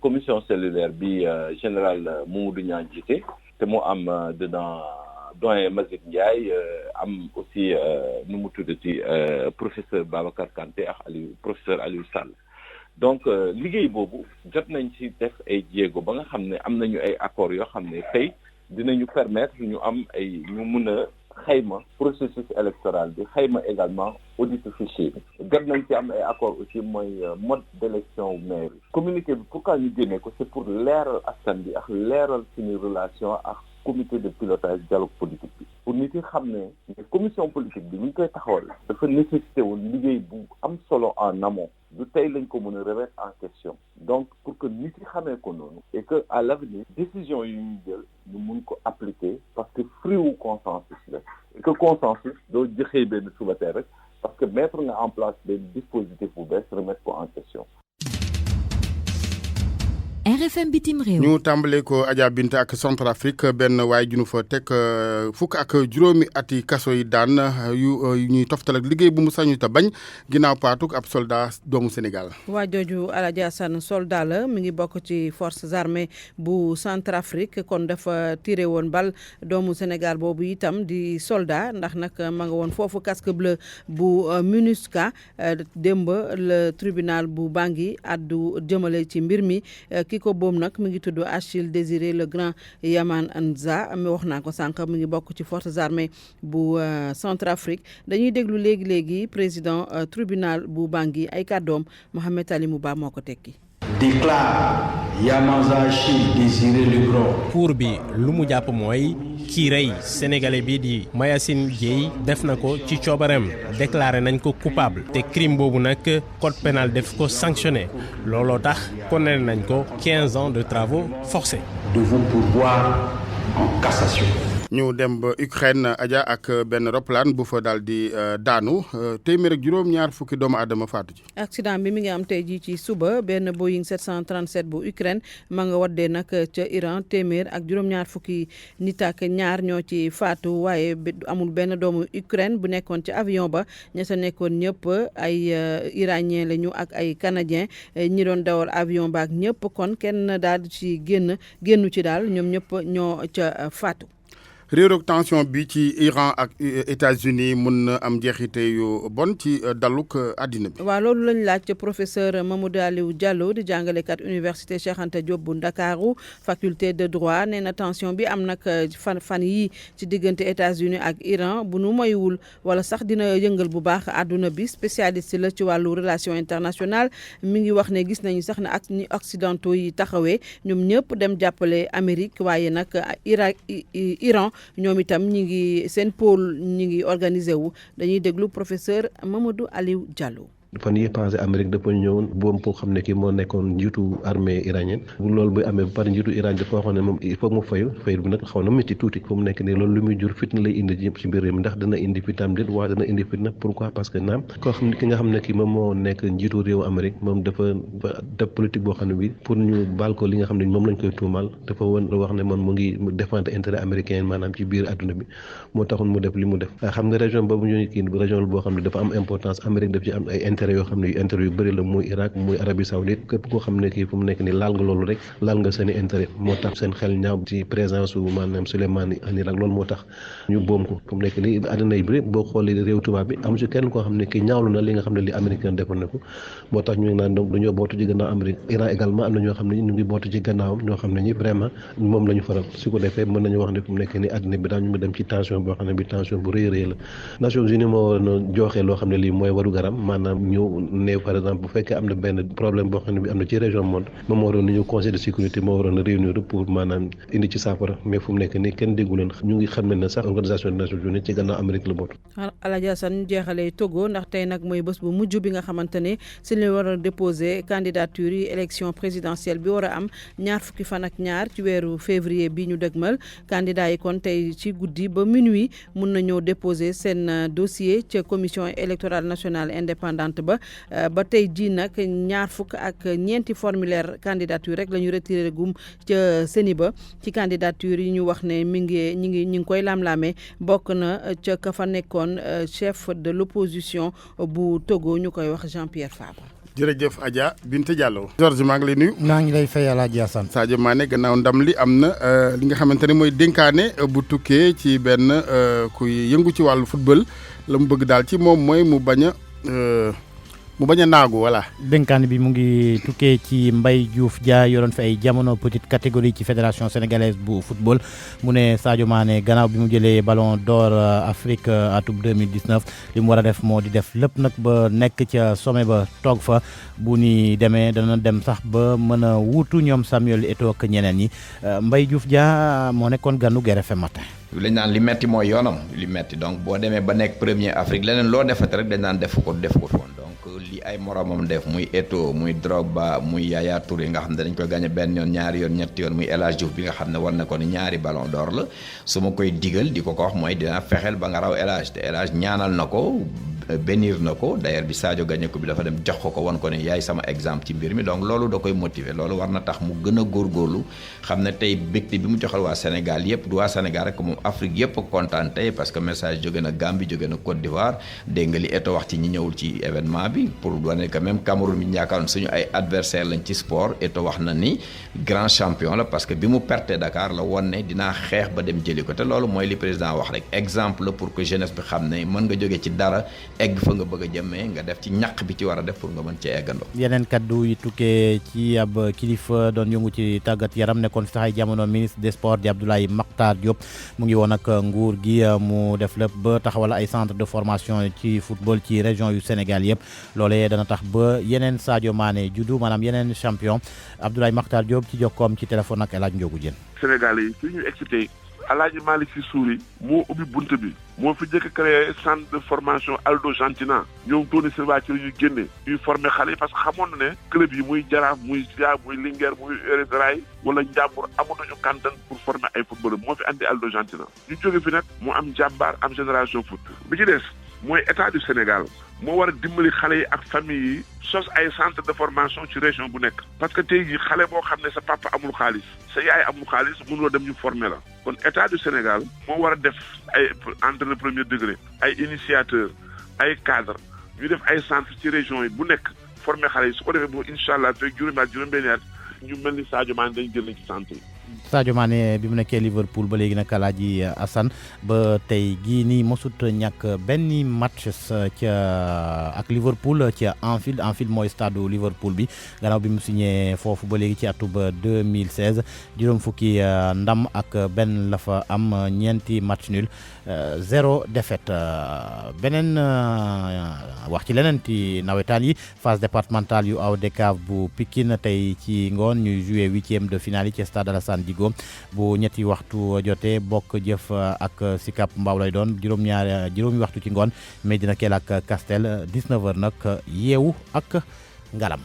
commission cellulaire bi général Mamadou Niang jiite te mu am dedans doyen Mazid Ndiaye am aussi nu mu tuddati professeur Babacar Kanté ak professeur Aliou Sall. Donc liggéey boobu jot nañ ci def ay jéego ba nga xam ne am nañu ay accords yoo xam ne tey dinañu permettre ñu am ñu mun a xayma processus électoral bi xayma également audit fichier bi jot nañ ci am ay accords aussi mooy mode d'élection maire bi. Communiqué bi pourquoi ñu génnee ko c'est pour leeral askan bi ak leeral suñu relation ak comité de pilotage dialogue politique bi pour nit yi xam ne commission politique bi ñu koy taxawal dafa nécessité woon liggéey bu am solo en amont du tey lañ ko mën a remettre en question donc pour que nit yi xamee ko noonu et que à l'avenir décision yi ñuy jël ñu mun ko appliquer parce que fruit wu consensus la et que consensus doo jëxee benn suba tey rek parce que mettre nga en place benn dispositif bu bees remettre ko en question. RFM bitim réew. ñu tàmbalee ko Adja Binta ak Centrafrique benn waay ju nu fa teg fukk ak juróomi ati kaso yi daan yu ñuy toftal ak liggéey bu mu sañu ta bañ ginnaaw paatuk ab soldat doomu Sénégal. waa jooju Aladji Assane soldat la mi ngi bokk ci forces armées bu Centrafrique kon dafa tiré woon bal doomu Sénégal boobu itam di soldat ndax nag ma nga woon foofu casque bleu bu MINUSCA démb le tribunal bu Bangui addu jëmale ci mbir mi. ki ko boom nag mi ngi tudd Achille Désiré Le Grand Yaman Anza mi wax naa ko sànq mi ngi bokk ci forces armées bu Centrafrique dañuy déglu léegi président tribunal bu Bangui ay kàddoom Mohamed Ali Mouba moo ko tekki. déclare Yamanza Achille Désiré Le Grand. cour bi lu mu jàpp mooy kii rey sénégalais bi di Mayacine Dieye def na ko ci coobareem déclaré nañ ko coupable te crime boobu nag code pénal def ko sanctionné looloo tax condamné nañ ko 15 ans de travaux forcés. devons pourvoir en cassation. ñu dem ba Ukraine Adja ak benn roplaan bu fa daal di daanu téeméer ak juróom-ñaar fukki doomu aadama faatu ci. accident bi mi ngi am tey jii ci suba benn Boeing 737 bu Ukraine ma nga waddee nag ca Iran téeméer ak juróom-ñaar fukki nit ak ñaar ñoo ci faatu waaye amul benn doomu Ukraine bu nekkoon ci avion ba ña sa nekkoon ñëpp ay iranien lañu ak ay canadien ñi doon dawal avion ba ak ñëpp kon kenn daal di ci génnu ci daal ñoom ñëpp ñoo ca faatu. réeroog tension bi ci Iran ak États-Unis mun na am njeexite yu bon ci daluk àddina bi. waaw loolu lañ laaj professeur Mamadou Aliou Diallo di jàngalekat université Cheikh Anta Diop bu Ndakaaru faculté de droit nee na tension bi am nag fan yi ci diggante États-Unis ak Iran bu nu moywul wala sax dina yëngal bu baax àdduna bi spécialiste la ci wàllu relation internationale mi ngi wax ne gis nañu sax ne ak ñi occidentaux yi taxawee ñoom ñëpp dem jàppale Amérique waaye nag Iran ñoom itam ñi ngi seen pôle ñi ngi organisé wu dañuy déglu professeur Mamadou Aliou Diallo. fan yii passé Amérique dafa ñëwoon boom koo xam ne kii moo nekkoon njiitu armée iranienne bu loolu bu amee ba pare njiitu Iran dafa waxoon ne moom il faut mu fayu bi nag xaw na métti tuuti fu mu nekk nii loolu lu muy jur fitna lay indi ci biir réew mi ndax dana indi fitnaam déet waaye dana indi fitna pourquoi parce que naam koo xam ne ki nga xam ne kii moom moo nekk njiitu réewu Amérique moom dafa def politique boo xam ne bi pour ñu baal ko li nga xam ne moom lañ koy tuumal dafa woon wax ne moom mu ngi défendre intérêt américain maanaam ci biir adduna bi moo taxoon mu def li mu def xam nga région boobu ñu kii région boo xam ne dafa am importance Amérique daf ci am ay intérêt yoo xam ne yu bëri la muy Irak muy Arabie Saoudite képp koo xam ne kii fu mu nekk ni laal nga loolu rek laal nga seen i intérêt moo tax seen xel ñaaw ci présence su maanaam Souleymane en Irak loolu moo tax ñu boom ko fu mu nekk ni àddina yi bëri boo xoolee réew tubaab bi amu ci kenn koo xam ne kii ñaawlu na li nga xam ne li américain defoon na ko moo tax ñu ngi naan donc dañoo bootu ci gannaaw Amérique Iran également am na ñoo xam ne ñu ngi bootu ci gannaawam ñoo xam ne ñi vraiment moom la ñu faral su ko defee mën nañu wax ne fu mu nekk ni àddina bi daal ñu ngi dem ci tension boo xam ne bi tension bu rëy rëy la Nations Unies moo waroon a joxe loo xam ne lii mooy waru garam maanaam ñëw ne par exemple bu fekkee am na benn problème boo xam ne bi am na ci région monde moom waroon nañu conseil de sécurité moo waroon a réunir pour maanaam indi ci saafara mais fu mu nekk nii kenn déggu leen ñu ngi xam ne sax organisation des Nations Unies ci gannaaw Amérique la bokk. Alaaji Assane ñu jeexalee Togo ndax tey nag mooy bés bu mujj bi nga xamante ne si ñu war a déposer candidature yi élection présidentielle bi war a am ñaar fukki fan ak ñaar ci weeru février bi ñu dëgmal candidat yi kon tey ci guddi ba minuit mun na ñëw déposer seen dossier ca commission électorale nationale indépendante ba tey jii nag ñaar fukk ak ñeenti formulaire candidature rek la ñu retiré gum ca CENI ba ci candidature yi ñu wax ne ñi ngi koy lam-laamee bokk na ca ka fa nekkoon chef de l'opposition bu Togo ñu koy wax Jean-Pierre Fabre. jërëjëf Adja Binta Diallo. Georges maa ngi lay nuyu. maa ngi lay fay Alaaji Assane. Sadio Mané gannaaw ndam li am na li nga xamante ne mooy dénkaane bu tukkee ci benn kuy yëngu ci wàllu football la mu bëgg daal ci moom mooy mu bañ a naagu voilà. dénkaane bi mu ngi tukkee ci Mbaye Diouf Dia yoroon fi ay jamono petite catégorie ci fédération sénégalaise bu football mu ne Sadio Mané gannaaw bi mu jëlee ballon d'or Afrique atum 2019 li mu war a def moo di def lépp nag ba nekk ca sommet ba toog fa bu ni demee dana dem sax ba mën a wuutu ñoom Samuel Eto'o ak ñeneen ñi Mbaye Diouf Dia moo nekkoon ganu RFM matin. lañ naan li metti mooy yoonam li metti donc boo demee ba nekk premier Afrique leneen loo defate rek dañ naan def ko foon donc li ay moromam def muy Eto'o muy Drogba muy Yaya Touré nga xam ne dañ koy gagné benn yoon ñaari yoon ñetti yoon muy El Hadj Diouf bi nga xam ne war na ko ni ñaari ballon d'or la su ma koy digal di ko wax mooy dina fexeel ba nga raw El Hadj te El Hadj ñaanal na ko bénir na ko d'ailleurs bi Sadio gagné ko bi dafa dem jox ko wan ko ne yaay sama exemple ci mbir mi donc loolu da koy motiver loolu war na tax mu gën a góorgóorlu xam ne tey bégte bi mu joxal waa Sénégal yëpp du waa Sénégal rek moom Afrique yëpp kontaan tey parce que message jóge na Gambie jóge na Côte d'Ivoire dégg nga li Eto'o wax ci ñi ñëwul ci événement bi pour wane que même Cameroun mi ñu yaakaaroon suñu ay adversaire lañ ci sport Eto'o wax na ni grand champion la parce que bi mu perte Dakar la woon ne dinaa xeex ba dem jëli ko te loolu mooy li président wax rek exemple pour que jeunesse bi xam ne mën nga jóge ci dara egg fa nga bëgg a jëmee nga def ci ñaq bi ci war a def pour nga mën cee eggandoo. yeneen kaddu yi tukkee ci ab kilifa doon yëngu ci tàggat yaram nekkoon fi sax ay jamono ministre des sports di Abdoulaye Makhtar Diop mu ngi woon ak nguur gi mu def lépp ba taxawal ay centre de formation ci football ci région yu Sénégal yëpp loolee dana tax ba yeneen Sadio Mané juddu maanaam yeneen champion Abdoulaye Makhtar Diop ci jokkoom ci téléphone ak El Hadj Ndiogou Diène. Sénégal yi fi ñu excité Alaaji Malick Sy Souris moo ubbi bunt bi moo fi njëkk créé centre de formation Aldo Gentina ñoom Tony Silva ci la ñuy génne ñuy formé xale yi parce que xamoon na ne club yi muy Jaraaf muy Sia muy Linguère muy RS Rail wala Njàmbur amatuñu kantan pour former ay footballeur moo fi andi Aldo Gentina ñu jóge fi nag mu am Jàmbaar am Génération Foot bi ci des mooy état du Sénégal moo war a dimbali xale yi ak famille yi sos ay centre de formation ci région bu nekk parce que tey jii xale boo xam ne sa papa amul xaalis sa yaay amul xaalis mënuloo dem ñu former la kon état du Sénégal moo war a def ay entraîneur premier degré ay initiateur ay cadre ñu def ay centre ci région yi bu nekk former xale yi su ko defee bu incha allah fekk juróom-benni at ñu mel ni Sadio Mané dañ jël nañ ci centre yi. Sadio Mané bi mu nekkee Liverpool ba léegi nag Alaaji Assane ba tey gii nii mosut ñàkk benn match ca ak Liverpool ca Anfield mooy stade Liverpool bi gannaaw bi mu signé foofu ba léegi ci atub 2016 juróom fukki ndam ak benn la fa am ñeenti match nul 0 défaite beneen wax ci leneen ci nawetaan yi phase départementale yu AODCAV bu Pikine tey ci ngoon ñuy joué 8e de finale yi ci stade Alassane Djigo bu ñetti waxtu jotee bokk jëf ak Sicap Mbao lay doon juróomi waxtu ci ngoon Medina Kell ak Castel 19h nag yeewu ak ngalam.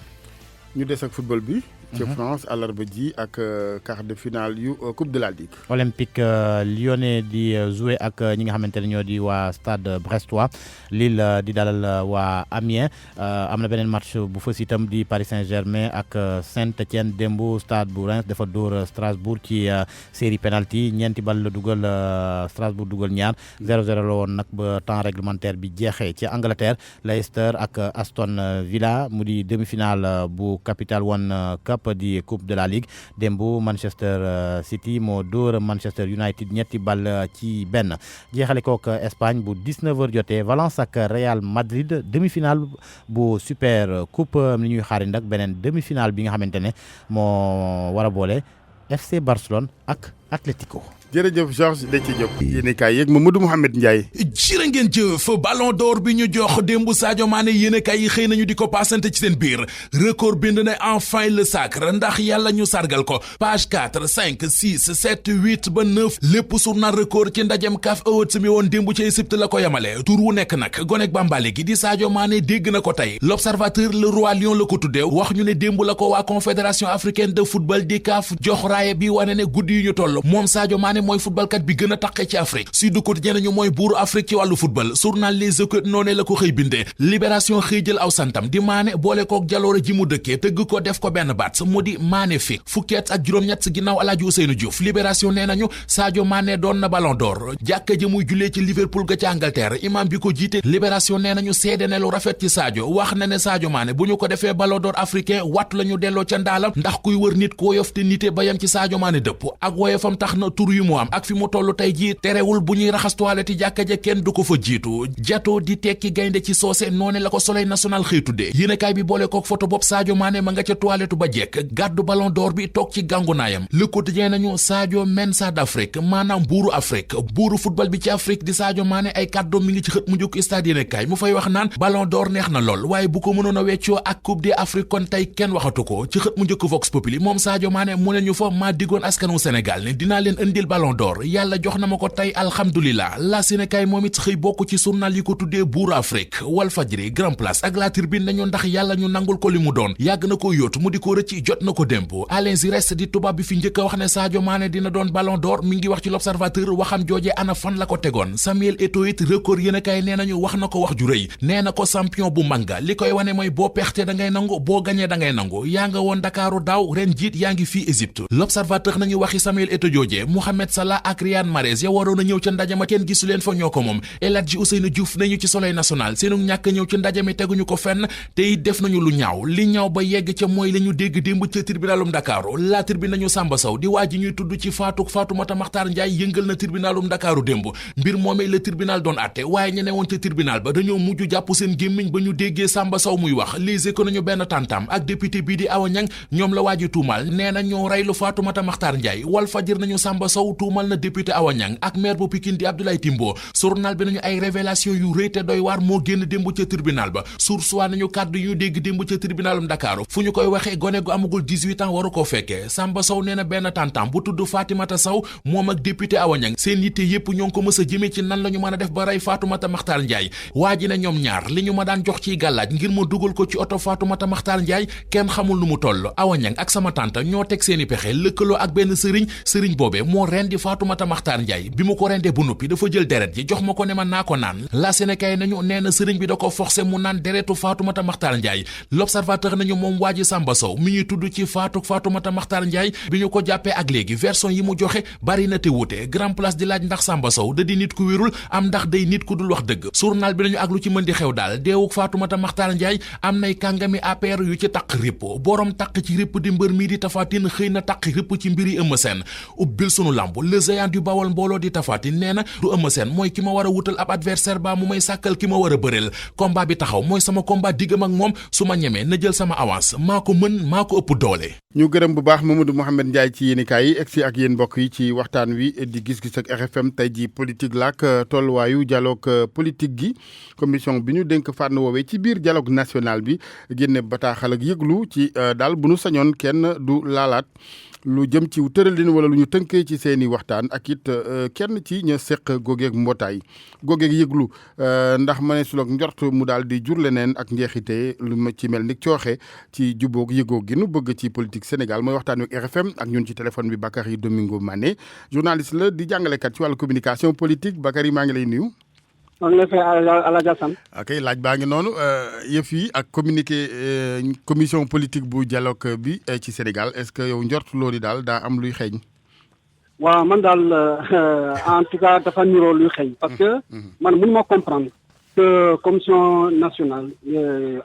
ñu des ak football bi. ci France àllarba ji ak quart de finale yu coupe de la Ligue. Olympique Lyonnais di jouer ak ñi nga xamante ne ñoo di waa stade brestois Lille di dalal waa Amiens am na beneen match bu fës itam di Paris Saint-Germain ak Saint-Étienne démb stade bu Reims dafa dóor Strasbourg ci série penalty ñeenti bal la dugal Strasbourg dugal ñaar 0-0 la woon nag ba temps réglementaire bi jeexee ci Angleterre Leicester ak Aston Villa mu di demi-finale bu Capital One Cup di coupe de la Ligue démb Manchester City moo dóor Manchester United ñetti bal ci benn jeexale kook Espagne bu 19h jotee Valence ak Real Madrid demi-finale bu super coupe ni ñuy xaari nag beneen demi-finale bi nga xamante ne moo war a boole FC Barcelone ak Atlético. jërëjëf Georges Déthié Diop yéenekaay yeeg Mamadou Mouhamed Ndiaye. jërë ngeen jëf ballon d'or bi ñu jox démb Sadio Mané yéenekaay yi xëy nañu di ko paasante ci seen biir record bind na enfin le sacre ndax yàlla ñu sargal ko page 4 5 6 7 8 ba 9 lépp journal record ci ndajem CAF Awards mi woon démb ci Égypte la ko yamale tur wu nekk nag gonek Bambali gi di Sadio Mané dégg na ko tey l'observateur le roi lion la ko tuddee wax ñu ne démb la ko waa confédération africaine de football di CAF jox raaye bi wane ne guddi yu ñu toll moom Sadio Mané mooy footballkat bi gën a taqe ci Afrique Sud Quotidien nañu mooy buuru Afrique ci wàllu football journal Les Échos noonee la ko xëy bindee libération xëy jël aw santam di Mané boole kook jaloore ji mu dëkkee tëgg ko def ko benn baat mu di magnifique fukki at ak juróom-ñett ginnaaw Alaaji Ousseynou Diouf libération nee nañu Sadio Mané doon na ballon d'or jàkka ji muy jullee ci Liverpool ga ci Angleterre imam bi ko jiite libération nee nañu seede ne lu rafet ci Sadio wax na ne Sadio Mané bu ñu ko defee ballon d'or africain wattu la ñu delloo ca ndaalam ndax kuy wër nit ku woyof te nite bayam ci Sadio Mané dëpp ak woyofam tax na tur yu mu am ak fi mu toll tey jii terewul bu ñuy raxas toilette yi jàkka ja kenn du ko fa jiitu jato di tekki gaynde ci soose noone la ko Soleil national xëy tuddee yéenekaay bi boole kook photo bopp Sadio Mané ma nga ca toilette ba jekk gàddu ballon d'or bi toog ci gàngunaayam Le Quotidien nañu Sadio Mensa d'Afrique maanaam buuru Afrique buuru football bi ci Afrique di Sadio Mané ay kàddoom mi ngi ci xët mu njëkk stade yéenekaay mu fay wax naan ballon d'or neex na lool waaye bu ko mënoon a weccoo ak coupe d'Afrique kon tey kenn waxatu ko ci xët mu njëkk Vox Populi moom Sadio Mané mu ne ñu fa maa diggoon askanu Sénégal ne dinaa leen indil ballon d'or yàlla jox na ma ko tey alhamdulilah la Sénégal moom it xëy bokk ci journal yi ko tuddee buuru Afrique Walfadjri Grand Place ak La Tribune nañu ndax yàlla ñu nangul ko li mu doon yàgg na ko yóotu mu di ko rëcc jot na ko démb Alain Giresse di tubaab bi fi njëkk a wax ne Sadio Mané dina doon ballon d'or mi ngi wax ci l'Observateur waxam jooje ana fan la ko tegoon Samuel Eto'o it record yéenekaay nee nañu wax na ko wax ju rëy nee na ko champion bu manga li koy wane mooy boo perte da ngay nangu boo gañee da ngay nangu yaa nga woon Dakaaru daaw ren jiit yaa ngi fii Égypte l'Observateur nañu waxi Samuel Eto'o jooje Mohamed Salah ak Riyad Mahrez ya waroon a ñëw ca ndajama kenn gisu leen fa ñoo ko moom El Hadji Ousseynou Diouf nañu ci Soleil national seenu ñàkk ñëw ci ndajami teguñu ko fenn te it def nañu lu ñaaw li ñaaw ba yegg ca mooy la ñu dégg démb ca tribunalum Dakaaru la tribune nañu Samba Sow di waa ji ñuy tudd ci Fatoumata Makhtar Ndiaye yëngal na tribunalum Dakaaru démb mbir moomee la tribunal doon atte waaye ñe ne woon ca tribunal ba dañoo mujj jàpp seen gémmiñ ba ñu déggee Samba Sow muy wax Les Échos nañu benn tantam ak député bii di Awa Niang ñoom la waa ji tuumal nee na ñoo reylu Fatoumata Makhtar Ndiaye Walfadjri nañu Samba Sow tuumal na député Awa Niang ak maire bu Pikine di Abdoulaye Timbo journal bi nañu ay révélation yu rëy te doy waar moo génn démb ca tribunal ba Source A nañu kàddu yu dégg démb ca tribunalum Dakar fu ñu koy waxee gone gu amagul 18 ans waru koo fekkee Samba Sow nee na benn tantam bu tudd Fatimata Sow moom ak député Awa Niang seen yitte yépp ñoo ngi ko mës a jëmee ci nan la ñu mën a def ba rey Fatoumata Makhtar Ndiaye waa ji ne ñoom ñaar li ñu ma daan jox ciy gàllaaj ngir ma dugal ko ci oto Fatoumata Makhtar Ndiaye kenn xamul nu mu toll Awa Niang ak sama tante ñoo teg seeni pexe lëkkaloo ak benn sëriñ boobee moo rendi Fatoumata Makhtar Ndiaye bi mu ko rendee bu noppi dafa jël deret ji jox ma ko ne ma naa ko naan la Sénégal nañu nee na sëriñ bi da ko forcé mu naan deretu Fatoumata Makhtar Ndiaye l'Observateur nañu moom waa ji Samba Sow mi ñuy tudd ci Fatoumata Makhtar Ndiaye bi ñu ko jàppee ak léegi version yi mu joxe bari na te wute Grand Place di laaj ndax Samba Sow da di nit ku wérul am ndax day nit ku dul wax dëgg journal bi nañu ak lu ci mën di xew daal deewuk Fatoumata Makhtar Ndiaye am nay kàngami APR yu ci taq ripp borom taq ci ripp di mbër mii di Tapha Tine xëy na taq ripp ci mbiri Eumeu Sène ubbil sunu lamb le géant du Bawol mbooloo di Tapha Tine nee na du Eumeu Sène mooy ki ma war a wutal ab adversaire ba mu may sàkkal ki ma war a bëreel combat bi taxaw mooy sama combat diggam ak moom su ma ñemee na jël sama avance maa ko mën maa ko ëpp doole. ñu gërëm bu baax Mamadou Mouhamed Ndiaye ci yéenekaay yi egsi ak yéen mbokk yi ci waxtaan wi di gis-gis ak RFM tey ji politique la ak tolluwaayu dialogue politique gi commission bi ñu dénk fànn woowee ci biir dialogue national bi génne bataaxal ak yëglu ci daal bu nu sañoon kenn du laalaat lu jëm ci tëralin wala lu ñu tënkee ci seeni waxtaan ak it kenn ci ña seq googeeg mbootaay googeeg yëglu ndax ma ne suloog njort mu daal di jur leneen ak njeexite lu ma ci mel ni cooxe ci jubóog yëgoog gi nu bëgg ci politique Sénégal mooy waxtaan wi ak RFM ak ñun ci téléphone bi Bakary Domingo Mané journaliste la di jàngalekat ci wàllu communication politique Bakary maa ngi lay nuyu. maa ngi lay fay Alaaji Assane. ok laaj baa ngi noonu yëf yi ak communiqué commission politique bu dialogue bi ci Sénégal est-ce que yow njort loolu daal daa am luy xeeñ. waaw man daal en tout cas dafa niroo luy xeeñ. parce que man mënu ma comprendre que commission nationale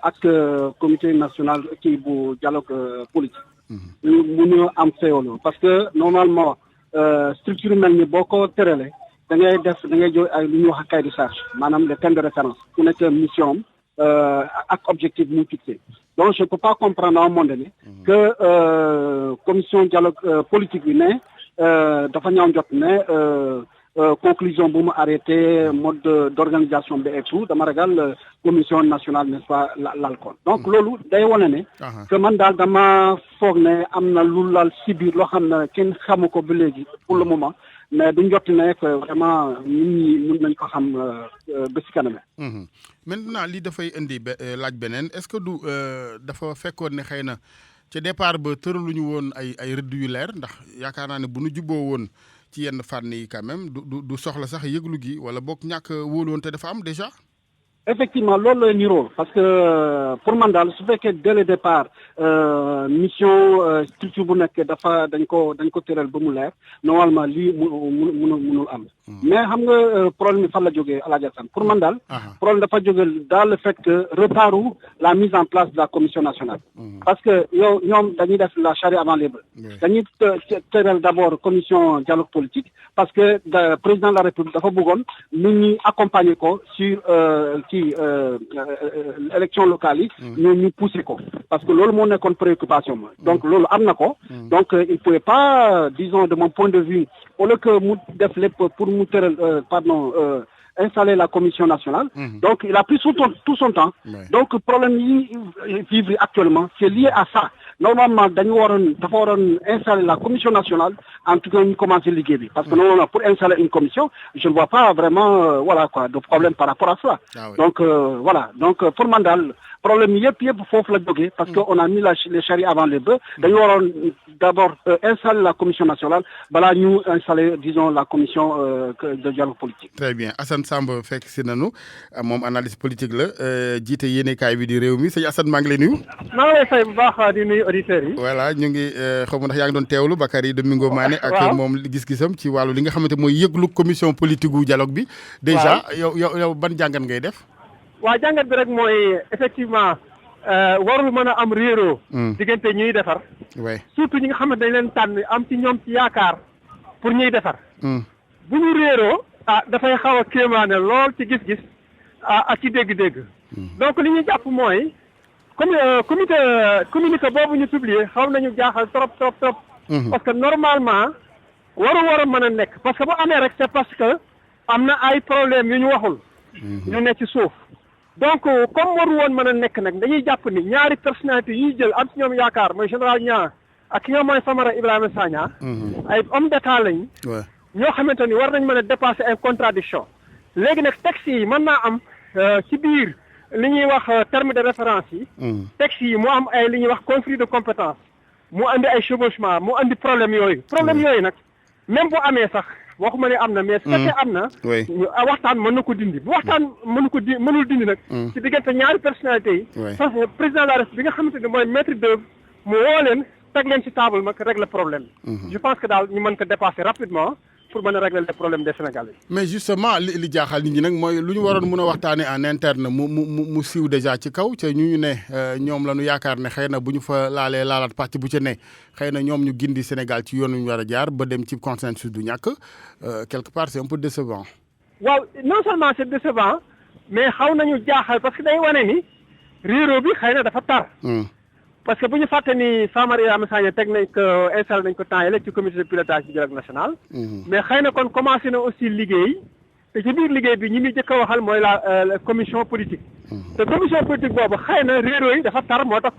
ak comité national kii bu dialogue politique. mënu am féewaloo parce que normalement structure mel ni boo ko tëralee. da ngay jox ay lu ñuy wax cahier de charge maanaam le thème de référence ku nekk mission ak objectif mu fixé donc je ne peux pas comprendre à un moment donné que commission dialogue politique bi ne dafa ñaaw jot ne conclusion bu mu arrêté mode d'organisation bi et tout dama ragal commission nationale n'est-ce pas l'alcool donc loolu day wane ne que man daal dama foog ne am na lu lal si biir loo xam ne kenn xamu ko ba léegi pour le moment mais duñ jot ne que vraiment nit ñi mën nañ ko xam ba si kanam. maintenant lii dafay indi laaj beneen est-ce que du dafa fekkoon ne xëy na ca départ ba tëraluñu woon ay rëdd yu leer ndax yaakaar naa ne bu nu jubboo woon ci yenn fànn yi quand même du soxla sax yëglu gi wala boog ñàkk wóolu woon te dafa am déjà. effectivement loolu la niroo parce que pour man daal su fekkee dès le départ mission structure bu nekk dañ ko tëral ba mu leer normalement lii munul am. mais xam nga problème bi fan la jógee Alaaji Assane pour man daal. problème dafa jógee dans le fait que retardu la mise en place de la commission nationale. parce que ñoom dañuy def la charrue avant les bœufs. dañuy tëral d'abord commission dialogue politique parce que président de la République dafa bëggoon nit ñi accompagner ko sur élection locale yi ñu pousser ko parce que loolu moo nekkoon préoccupation ma donc loolu am na ko donc il pouvait pas disons de mon point de vue au lieu que mu def lépp pour mu tëral installer la commission nationale donc il a pris tout son temps donc problème yi vivre actuellement c'est lié à ça normalement dafa waroon installer la commission nationale en tout cas ñu commencer liggéey bi parce que normalement pour installer une commission je ne vois pas vraiment de problème par rapport à cela donc donc pour man daal problème yëpp foofu la jógee parce que on a mis les charrues avant les bœufs dañu waroon d'abord installer la commission nationale balaa ñu installer disons la commission de dialogue politique. Très bien Assane Samb fekk si nanu moom analyse politique la jiite yéenekaay bi di réew mi sëñ Assane maa ngi lay nuyu. maa ngi lay fay bu baax di nuyu auditeurs yi. voilà ñu ngi xaw ma ndax yaa ngi doon teewlu Bakary Domingo Mané ak moom gis-gisam ci wàllu li nga xamante mooy yëglu commission politique gu dialogue bi. déjà yow ban jàngat ngay def. waa jàngat bi rek mooy effectivement warul mën a am réeroo. diggante ñuy defar. surtout ñi nga xam ne dañ leen tànn am ci ñoom ci yaakaar pour ñuy defar. bu ñu réeroo dafay xaw a kéemaane lool ci gis-gis ak ci dégg-dégg. donc li ñuy jàpp mooy comme communiqué boobu ñu publier xaw nañu jaaxal trop. parce que normalement war a mën a nekk parce que bu amee rek c'est parce que am na ay problèmes yu ñu waxul. ñu ne ci suuf. donc comme waru woon mën a nekk nag dañuy jàpp ni ñaari personnalité yi jël am ci ñoom yaakaar mooy général Niang ak ki nga mooy Famara Ibrahima Sagna ay homme d'état lañ ñoo xamante ni war nañ mën a dépasser ay contradiction léegi nag texte yi mën naa am ci biir li ñuy wax terme de référence yi texte yi mu am ay li ñuy wax conflit de compétence mu andi ay chevauchement mu andi problème yooyu nag même bu amee sax waxuma ne am na mais su fekkee am na waxtaan mën na ko dindi bu waxtaan mënul dindi nag ci diggante ñaari personnalité yi parce que président de la République bi nga xamante ne mooy maître d'œuvre mu woo leen teg leen ci table mag régler problème je pense que daal ñu mën ko dépasser rapidement pour mën a régler les problèmes des Sénégalais. mais justement li jaaxal nit ñi nag mooy lu ñu waroon mën a waxtaanee en interne mu siiw déjà ci kaw te ñu ne ñoom la ñu yaakaar ne xëy na bu ñu fa laalaat pàcc bu ca ne xëy na ñoom ñu gindi Sénégal ci yoon wi ñu war a jaar ba dem ci consensus du ñàkk quelque part c'est un peu décevant. waaw non seulement c'est décevant mais xaw nañu jaaxal parce que day wane ni réeróo bi xëy na dafa tar. parce que bu ñu fàtte ni Famara Ibrahima Sagna teg nañ ko installé nañ ko temps yële ci comité de pilotage du dialogue national. mais xëy na kon commencé na aussi liggéey te ci biir liggéey bi ñi muy jëkk a waxal mooy la commission politique. te commission politique boobu xëy na réeróo yi dafa tar moo tax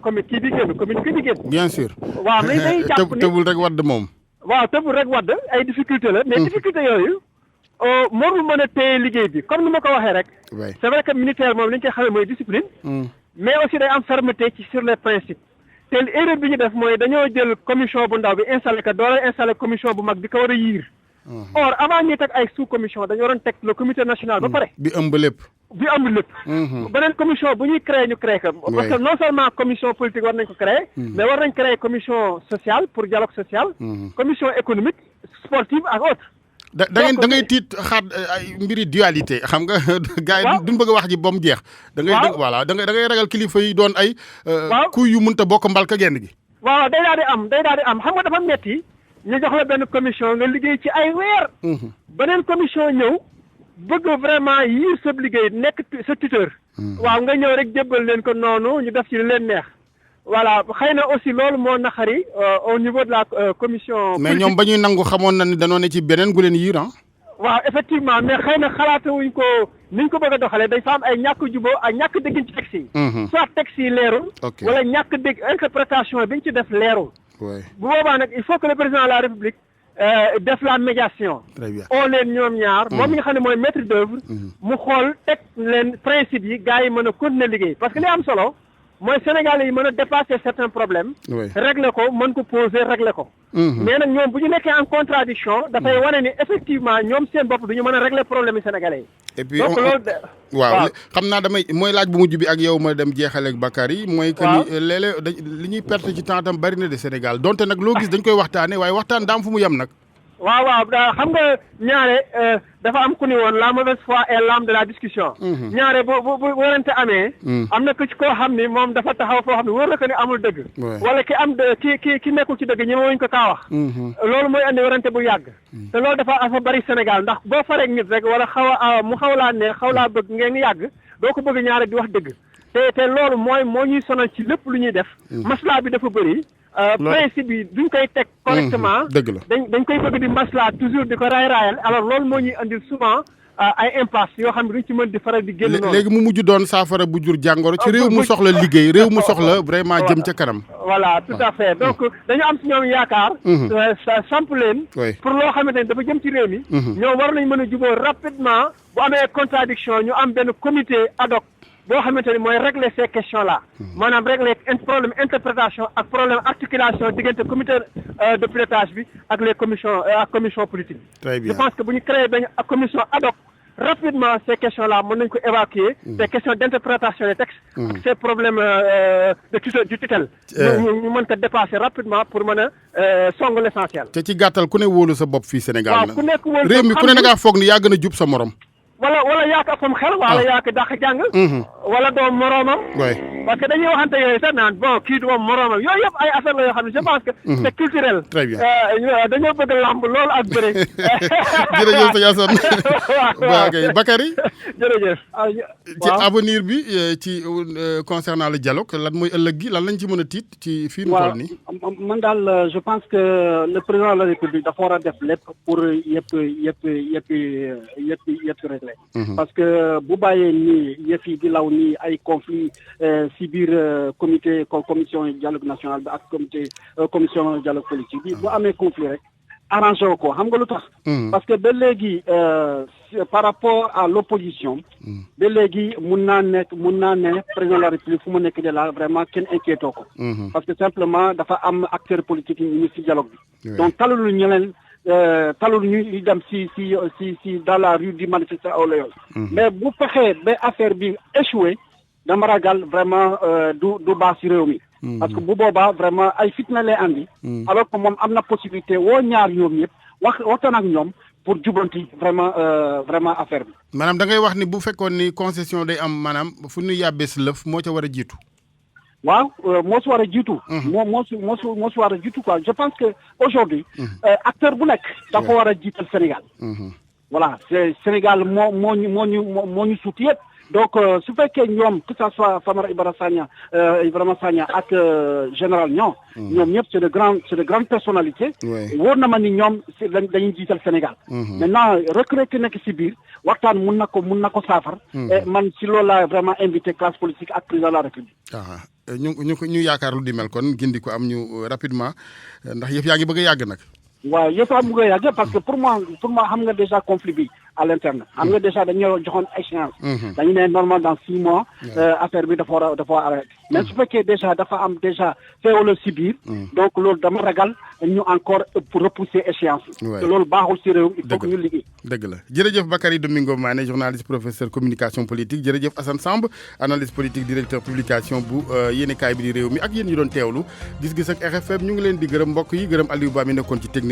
communiqué bi génn. bien sûr. waaw mais day jàpp ni tëbul rek wadd moom. waaw tëbul rek wadd ay difficulté la. mais difficulté yooyu mënul mën a téye liggéey bi comme ni ma ko waxee rek. c'est vrai que militaire moom li ñu koy xamee mooy discipline. mais aussi day am fermeté sur les principes te erreur bi ñu def mooy dañoo jël commission bu ndaw bi installé ko doole installé commission bu mag bi ko war a yiir or avant ñuy teg ay sous commission dañu waroon teg le comité national ba pare bi ëmb lépp beneen commission bu ñuy créé ñu créé ko parce que non seulement commission politique war nañ ko créé mais war nañ créé commission sociale pour dialogue social commission économique sportive ak autres da ngay tiit xaat ay mbiri dualité xam nga gars yi duñ bëgg a wax ji ba mu jeex da ngay ragal kilifa yi doon ay kuy yu mënta bokk mbalka genn gi waaw day daal di am xam nga dafa metti ñu jox la benn commission nga liggéey ci ay weer beneen commission ñëw bëgg vraiment yiir sa liggéey nekk sa tuteur waaw nga ñëw rek jébbal leen ko noonu ñu def ci leen neex voilà xëy na aussi loolu moo naxari au niveau de la commission. mais ñoom ba ñuy nangu xamoon na ni danoo ne ci beneen gu leen yiir ah. waaw effectivement mais xëy na xalaatawuñ ko niñ ko bëgg a doxalee day fa am ay ñàkk jubóo ak ñàkk déggin ci texte yi. soit texte yi leerul. wala ñàkk dégg interprétation biñ ci def leerul. bu boobaa nag il faut que le président de la République def la médiation. très bien oo leen ñoom ñaar. moom mi nga xam ne mooy maître d'œuvre. mu xool teg leen principe yi gars yi mën a continuer liggéey parce que li am solo. mooy Sénégalais yi mën a dépasser certains problèmes. régler ko mën ko poser régler ko. mais nag ñoom bu ñu nekkee en contradiction dafay wane ni effectivement ñoom seen bopp du ñu mën a régler problème yi Sénégalais yi. et puis donc loolu waaw xam naa damay mooy laaj bu mujj bi ak yow ma dem jeexaleeg Bakary. mooy que ni léeg-léeg li ñuy perte ci temps tam bari na de Sénégal donte nag loo gis dañ koy waxtaanee waaye waxtaan daam fu mu yem nag. waaw xam nga ñaare dafa am ku ni woon la mauvaise foi est l'âme de la discussion. ñaare bu werante amee. am na ku ci koo xam ni moom dafa taxaw foo xam ne wóor na ko ni amul dëgg. wala ki am ki nekkul ci dëgg ñemewuñ ko kaa wax. loolu mooy andi werante bu yàgg. te loolu dafa bari Sénégal ndax boo fareeg nit rek wala mu xaw laa neex xaw laa bëgg ngeen yàgg doo ko bëgg ñaare di wax dëgg. te loolu moo ñuy sonal ci lépp lu ñuy def. maslaa bi dafa bëri. principe bi duñ koy teg correctement. dëgg la dañ koy bëgg di maslaa toujours di ko raayal alors loolu moo ñuy andil souvent ay impasse yoo xam ne duñ ci mën di faral di génn noonu. léegi mu mujj doon saafara bu jur jàngoro ci réew mu soxla liggéey réew mu soxla vraiment jëm ca kanam. voilà tout à fait donc dañu am si ñoom yaakaar. samp leen. pour loo xamante ne dafa jëm ci réew mi. ñoom war nañ mën a jubóo rapidement bu amee contradiction ñu am benn comité ad hoc. boo xamante ni mooy régler ces questions là maanaam régler problème interprétation ak problème articulation diggante comité de pilotage bi ak les commissions ak commission politique très bien je pense que bu ñu créé benn commission ad hoc rapidement ces questions là mën nañ ko évacuer ces questions d'interprétation des textes ak ces problèmes du tutelle ñu mën ko dépasser rapidement pour mën a song l'essentiel te ci gàttal ku ne wóolu sa bopp fii Sénégal waaw ku nekk wóolu réew mi ku ne da ngaa foog ni yaa gën a jub sa morom wala yaa ko am xel wala yaa ko dàq jàng wala doom moroomam parce que dañuy waxante yooyu sax naan bon kii du moom moroomam yooyu yëpp ay affaire la yoo xam ne je pense que c'est culturel très bien dañoo bëgg lamb loolu ak bëre jërëjëf sëñ Assane waaw kay Bakary jërëjëf ci avenir bi ci concernant le dialogue lan mooy ëllëg gi lan lañ ci mën a tiit ci fii nu toll nii man daal je pense que le président de la République dafa war a def lépp pour yëpp réglé parce que bu bàyyee nii yëf yi di law nii ay conflit si biir commission dialogue national bi ak commission dialogue politique bi bu amee conflit rek arrangé wu ko xam nga lu tax parce que ba léegi par rapport à l'opposition ba léegi mun naa ne président de la République fu mu nekk de la vraiment kenn inquiété ko parce que simplement dafa am acteur politique yi ñu si dialogue bi donc talul ñeneen talul ñu dem si dans la rue di manifester wala yooyu mais bu fexee ba affaire bi échoué dama ragal vraiment du baax si réew mi parce que bu boobaa vraiment ay fitna lay andi alors que moom am na possibilité woo ñaar ñoom yëpp waxtaan ak ñoom pour jubanti vraiment affaire bi maanaam da ngay wax ni bu fekkoon ni concession day am maanaam fu ñu yàbbee si lëf moo ca war a jiitu waaw moo si war a jiitu moo si war a jiitu quoi je pense que aujourd'hui acteur bu nekk dafa war a jiital Sénégal voilà c'est Sénégal moo ñu suut yëpp donc su fekkee ñoom que ça soit Famara Ibrahima Sagna ak général ñoom ñëpp c'est de grandes personnalités wóor na ma ni ñoom dañuy jiital Sénégal maintenant recruter nekk si biir waxtaan mun na ko saafar et man si loolu laa vraiment invité classe politique ak président de la République ñu yaakaar lu di mel kon gindi ko am ñu rapidement ndax yëf yaa ngi bëgg a yàgg nag waaw yëpp am nga yàgg parce que pour moi xam nga déjà conflit bi à l'interne xam nga déjà dañoo joxoon échéance dañu ne normalement dans 6 mois affaire bi dafa war a arrêté mais su fekkee déjà dafa am déjà féewala si biir donc loolu dama ragal ñu encore pour repousser échéance te loolu baaxul si réew il faut que ñu liggéey dëgg la jërëjëf Bakary Domingo Mané journaliste professeur communication politique jërëjëf Assane Samb analyste politique directeur publication bu yéenekaay bi di réew mi ak yéen ñu doon teewlu gis-gis ak RFM ñu ngi leen di gërëm mbokk yi gërëm Aliou Ba mi nekkoon ci technique